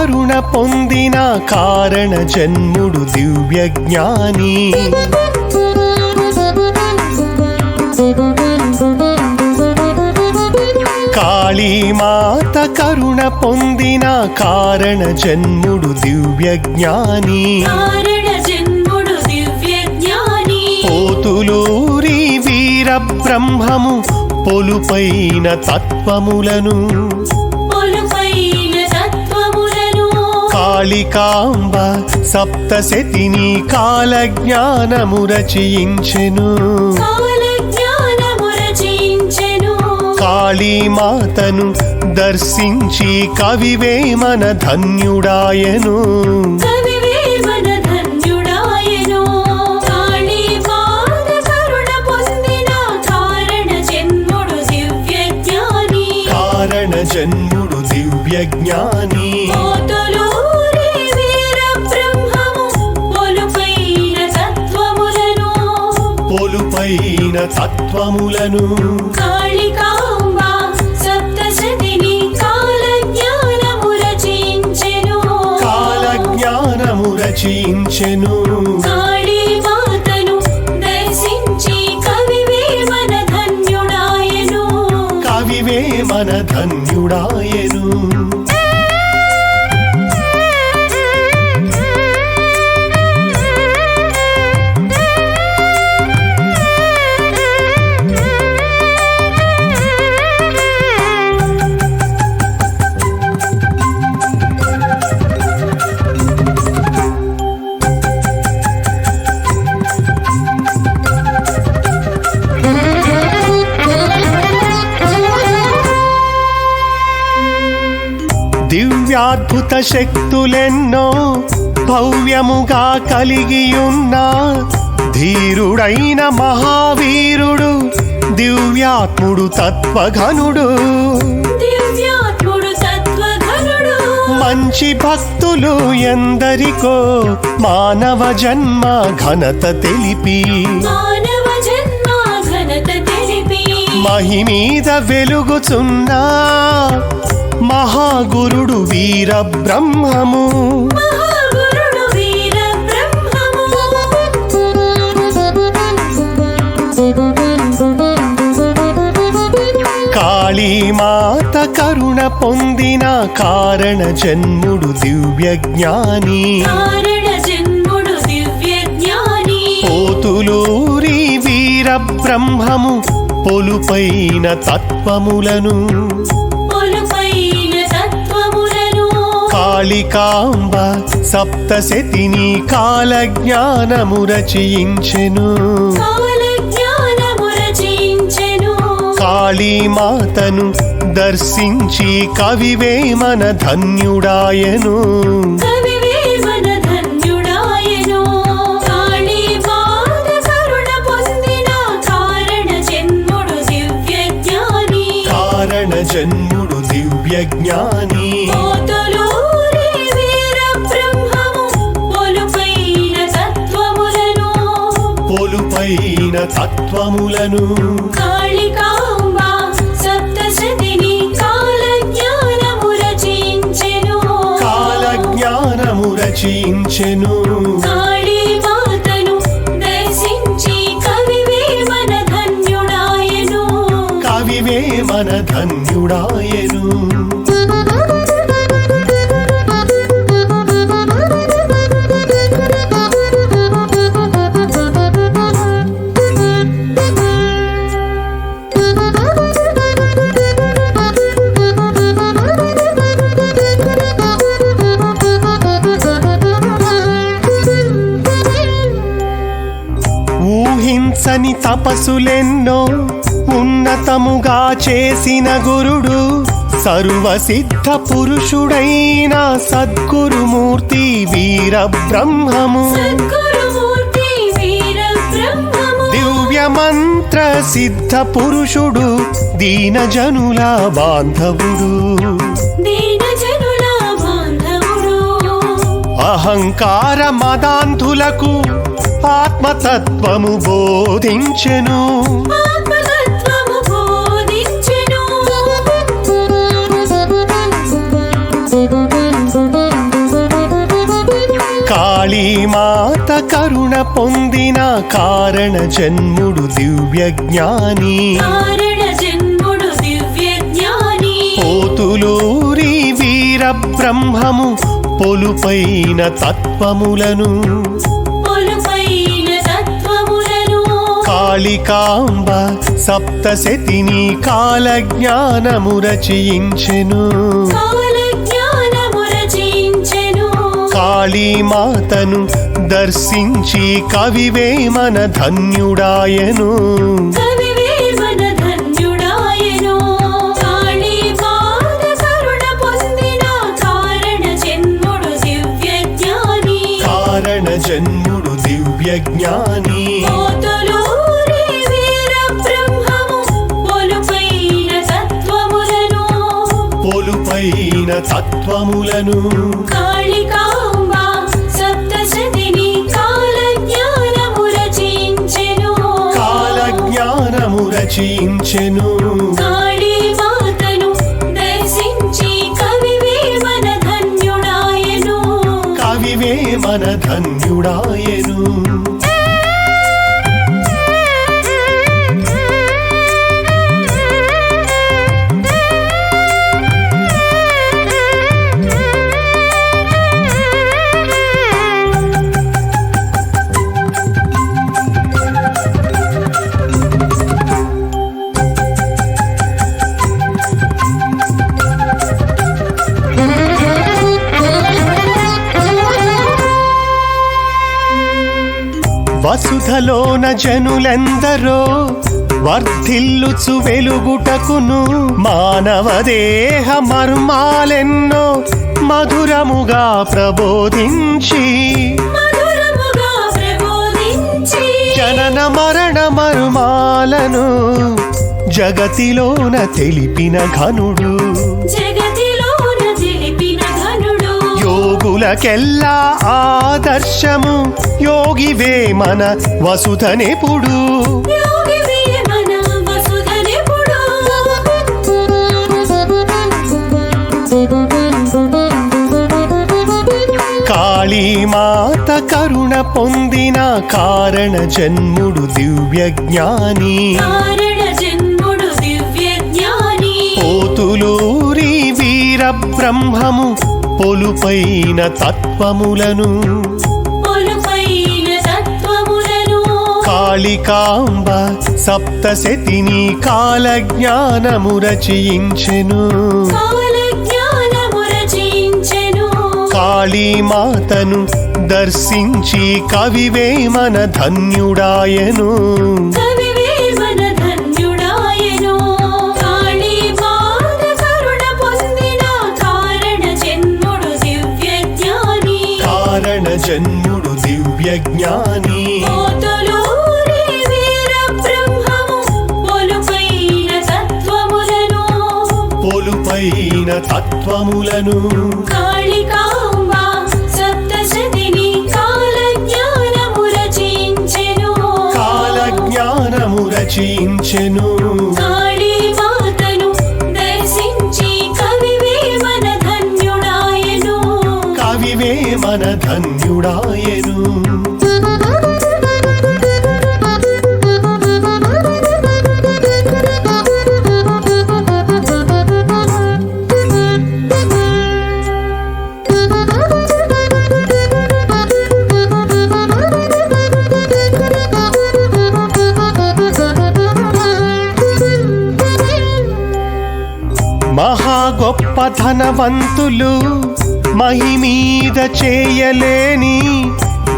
కరుణ పొందిన కారణ జన్ముడు దివ్యజ్ఞాని. కాళీమాత కరుణ పొందిన కారణ జన్ముడు దివ్యజ్ఞాని. పోతులూరి వీర బ్రహ్మము పొలుపైన తత్వములను కాళికాంబ సప్తశతిని కాలజ్ఞానము రచయించెను. కాళీమాతను దర్శించి కవివేమన ధన్యుడాయను. కారణ జన్ముడు దివ్యజ్ఞాని. పొలుపైన తత్వములను కాళికాంబ సప్తశతిని కాలజ్ఞానము రచయించెను. కాలజ్ఞానము రచయించెను. కాళీమాతను దర్శించి కవివేమన ధన్యుడాయను. కవివేమన ధన్యుడాయను. దివ్యాద్భుత శక్తులెన్నో భవ్యముగా కలిగియున్న ధీరుడైన మహావీరుడు దివ్యాత్ముడు తత్వఘనుడు. మంచి భక్తులు ఎందరికో మానవ జన్మ ఘనత తెలిపి మహిమీద వెలుగుచున్నా మహాగురుడు వీర బ్రహ్మము. కాళీమాత కరుణ పొందిన కారణ జన్ముడు దివ్యజ్ఞాని. పోతులూరి వీర బ్రహ్మము పొలుపైన తత్వములను కాళికాంబ సప్తశతిని కాలజ్ఞానము రచయించెను. కాళీమాతను దర్శించి కవివేమన ధన్యుడాయను. కారణ జన్ముడు దివ్యజ్ఞాని. పొలుపైన తత్వములను కాళికాంబ సప్తశతిని కాలజ్ఞానము రచయించెను. కాలజ్ఞానము రచయించెను. కాళీమాతను దర్శించి కవివేమన ధన్యుడాయను. కవివేమన ధన్యుడాయను. ఊహించని తపస్సులెన్నో ఉన్నతముగా చేసిన గురుడు సర్వసిద్ధ పురుషుడైన సద్గురుమూర్తి వీర బ్రహ్మము. దివ్య మంత్ర సిద్ధ పురుషుడు దీనజనుల బాంధవుడు. అహంకార మదాంధులకు ఆత్మతత్వము బోధించెను. కాళీమాత కరుణ పొందిన కారణ జన్ముడు దివ్య జ్ఞాని కారణ జన్ముడు దివ్య జ్ఞాని పోతులూరి వీర బ్రహ్మము పొలుపైన తత్వములను పొలుపైన తత్వములను కాళికాంబ సప్తశతిని కాల జ్ఞానము రచయించెను కాల జ్ఞానము రచించెను కాళీమాతను దర్శించి కవివేమన ధన్యుడాయను కవివేమన ధన్యుడాయను కాళీమాత కరుణ పొందిన కారణ జన్ముడు దివ్య జ్ఞాని కారణ జన్ముడు దివ్య జ్ఞాని పోతులూరి వీర బ్రహ్మము పొలుపైన తత్వములను పొలుపైన తత్వములను కాళికాంబ సప్తశతిని కాల జ్ఞానము రచించెను కాల జ్ఞానము రచించెను కాళీమాతను దర్శించి కవివేమన ధన్యుడాయను కవివేమన ధన్యుడాయను వసుధలోన జనులెందరో వర్ధిల్లుచు వెలుగుటకును మానవ దేహ మర్మాలెన్నో మధురముగా ప్రబోధించి మధురముగా ప్రబోధించి జనన మరణ మర్మాలను జగతిలోన తెలిపిన ఘనుడు జగతిలోన తెలిపిన ఘనుడు యోగులకెల్లా ఆదర్శము యోగి వేమన వసుధనెప్పుడు యోగి వేమన వసుధనెప్పుడు కాళీమాత కరుణ పొందిన కారణ జన్ముడు దివ్య జ్ఞాని కారణ జన్ముడు దివ్య జ్ఞాని పోతులూరి వీర బ్రహ్మము పొలుపైన తత్వములను పొలుపైన తత్వములను కాళికాంబ సప్తశతిని కాల జ్ఞానము రచయించెను కాల జ్ఞానము రచించెను కాళీమాతను దర్శించి కవివేమన ధన్యుడాయను కవివేమన ధన్యుడాయను కాళీమాత కరుణ పొందిన కారణ జన్ముడు దివ్య జ్ఞాని కారణ జన్ముడు దివ్య జ్ఞాని పోతులూరి వీర బ్రహ్మము పొలుపైన తత్వములను పొలుపైన తత్వములను కాళికాంబ సప్తశతిని కాల జ్ఞానము రచించెను కాల జ్ఞానము రచించెను కాళీమాతను దర్శించి కవివేమన ధన్యుడాయను కవివేమన ధన్యుడాయను మహా గొప్ప ధనవంతులు మహిమీద చేయలేని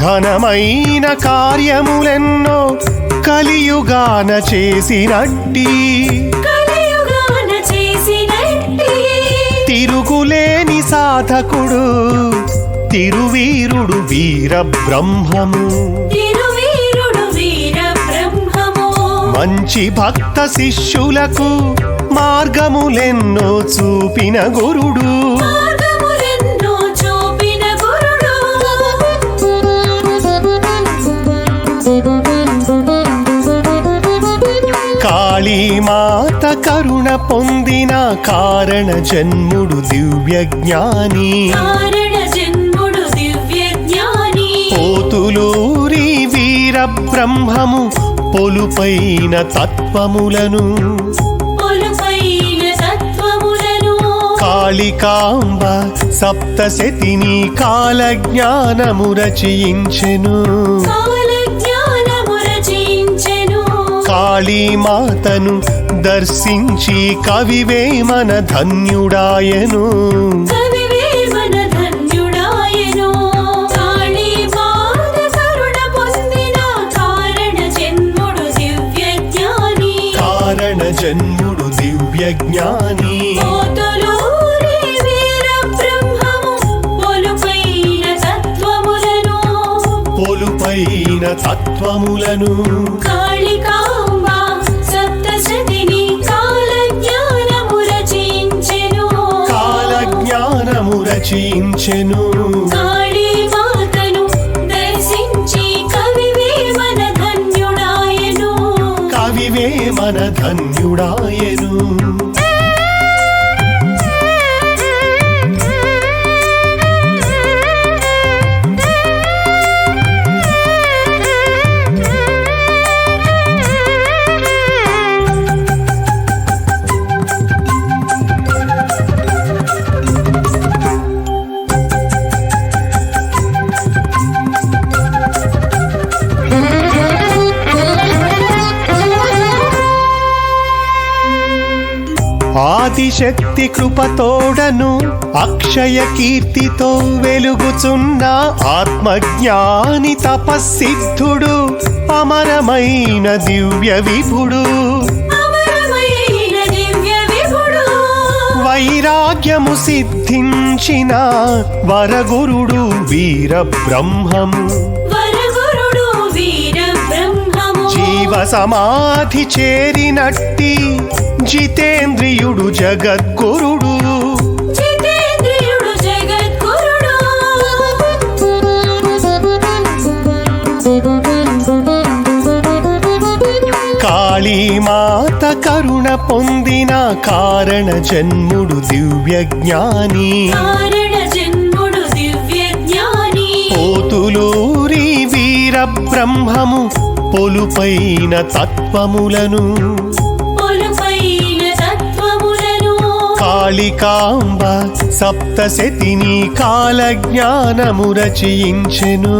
ఘనమైన కార్యములెన్నో కలియుగాన చేసినట్టి కలియుగాన చేసినట్టి తిరుగులేని సాధకుడు తిరువీరుడు వీర బ్రహ్మము తిరువీరుడు వీర బ్రహ్మము మంచి భక్త శిష్యులకు మార్గములెన్నో చూపిన గురుడు మార్గములెన్నో చూపిన గురుడు కాళీమాత కరుణ పొందిన కారణ జన్ముడు దివ్య జ్ఞాని కారణ జన్ముడు దివ్య జ్ఞాని పోతులూరి వీర బ్రహ్మము పొలుపైన తత్వములను పొలుపైన తత్వములను కాళికాంబ సప్తశతిని కాలజ్ఞానము రచయించెను కాలజ్ఞానము రచించెను కాళీమాతను దర్శించి కవివేమన ధన్యుడాయను కవివేమన ధన్యుడాయెను కాళీమాత కరుణ పొందిన కారణ జన్ముడు దివ్యజ్ఞాని కారణ జన్ముడు దివ్యజ్ఞాని పోతులూరి వీర బ్రహ్మము పొలుపైన తత్వములను పొలుపైన తత్వములను కాళికాంబ సప్తశతిని కాలజ్ఞానము రచించెను కాలజ్ఞానము రచయించెను కాళీమాతను దర్శించి కవివేమన ధన్యుడాయెను కవివేమన ధన్యుడాయెను ఆదిశక్తి కృపతోడను అక్షయ కీర్తితో వెలుగుచున్న ఆత్మజ్ఞాని తపస్సిద్ధుడు అమరమైన దివ్య విభుడు అమరమైన దివ్య విభుడు వైరాగ్యము సిద్ధించిన వరగురుడు వీర బ్రహ్మము వరగురుడు వీర బ్రహ్మము జీవ సమాధి చేరినట్టి జితేంద్రియుడు జగద్గురుడు జితేంద్రియుడు జగద్గురుడు కాళీమాత కరుణ పొందిన కారణ జన్ముడు దివ్యజ్ఞాని కారణ జన్ముడు దివ్యజ్ఞాని పోతులూరి వీర బ్రహ్మము పొలుపైన తత్వములను పొలుపైన తత్వములను కాళికాంబ సప్తశతిని కాలజ్ఞానము రచయించెను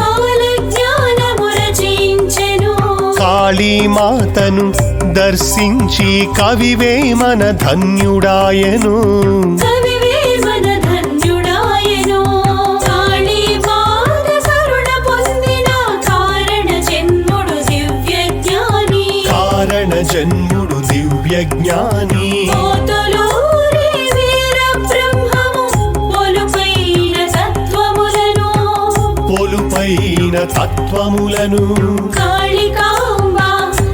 కాలజ్ఞానము రచించెను కాళీమాతను దర్శించి కవివేమన ధన్యుడాయను కవివేమన ధన్యుడాయెను కాళీమాత కరుణ పొందిన కారణ జన్ముడు దివ్యజ్ఞాని కారణ జన్ముడు దివ్యజ్ఞాని పోతులూరి వీర బ్రహ్మము పొలుపైన తత్వములను పొలుపైన తత్వములను కాళికాంబ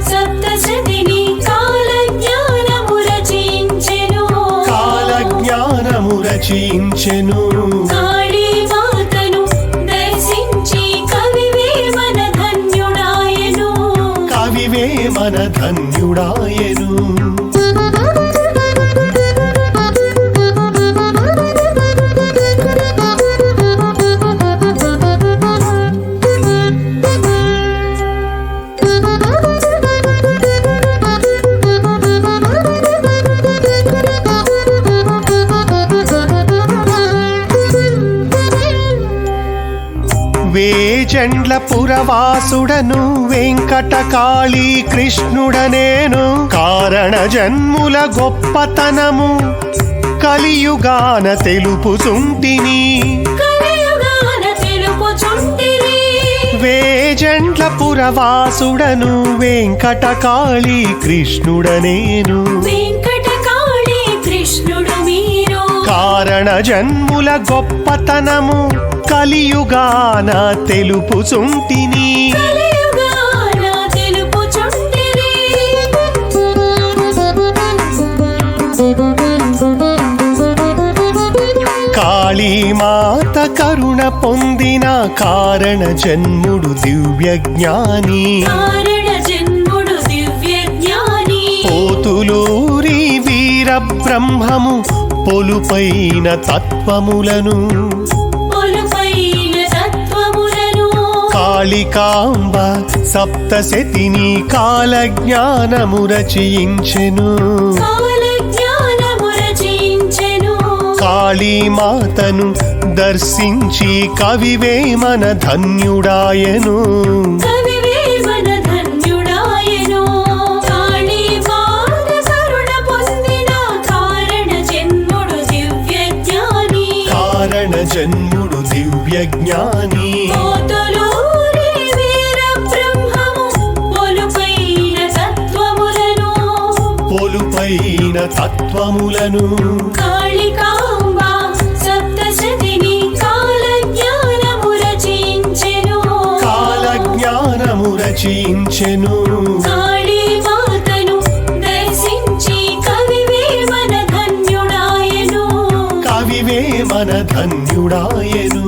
సప్తశతిని కాలజ్ఞానము రచించెను కాలజ్ఞానము రచయించెను కాళీమాతను దర్శించి కవివేమన ధన్యుడాయెను కవివేమన ధన్యుడాయెను వేజండ్ల పురవాసుడను వెంకటకాళీ కృష్ణుడనేను కారణ జన్ముల గొప్పతనము కలియుగాన తెలుపుచుంటిని కలియుగాన తెలుపుచుంటిరి వేజండ్ల పురవాసుడను వెంకటకాళీ కృష్ణుడనేను వెంకటకాళీ కృష్ణుడు మీరు కారణ జన్ముల గొప్పతనము కలియుగాన తెలుపుచుంటిని కలియుగాన తెలుపుచుంటిరి కాళీమాత కరుణ పొందిన కారణ జన్ముడు దివ్యజ్ఞాని కారణ జన్ముడు దివ్యజ్ఞాని పోతులూరి వీర బ్రహ్మము పొలుపైన తత్వములను పొలుపైన తత్వములను కాళికాంబ సప్తశతిని కాలజ్ఞానము రచయించెను కాలజ్ఞానము రచించెను కాళీమాతను దర్శించి కవివేమన ధన్యుడాయను కవివేమన ధన్యుడాయెను కాళీమాత కరుణ పొందిన కారణ జన్ముడు దివ్యజ్ఞాని కారణ జన్ముడు దివ్యజ్ఞాని కోతులూరి వీరబ్రహ్మము పొలుపైన తత్వములను కాళికాంబ సప్తశతిని కాలజ్ఞానము రచించెను కాలజ్ఞానము రచయించెను కాళీమాతను దర్శించి కవివేమన ధన్యుడాయెను కవివేమన ధన్యుడాయెను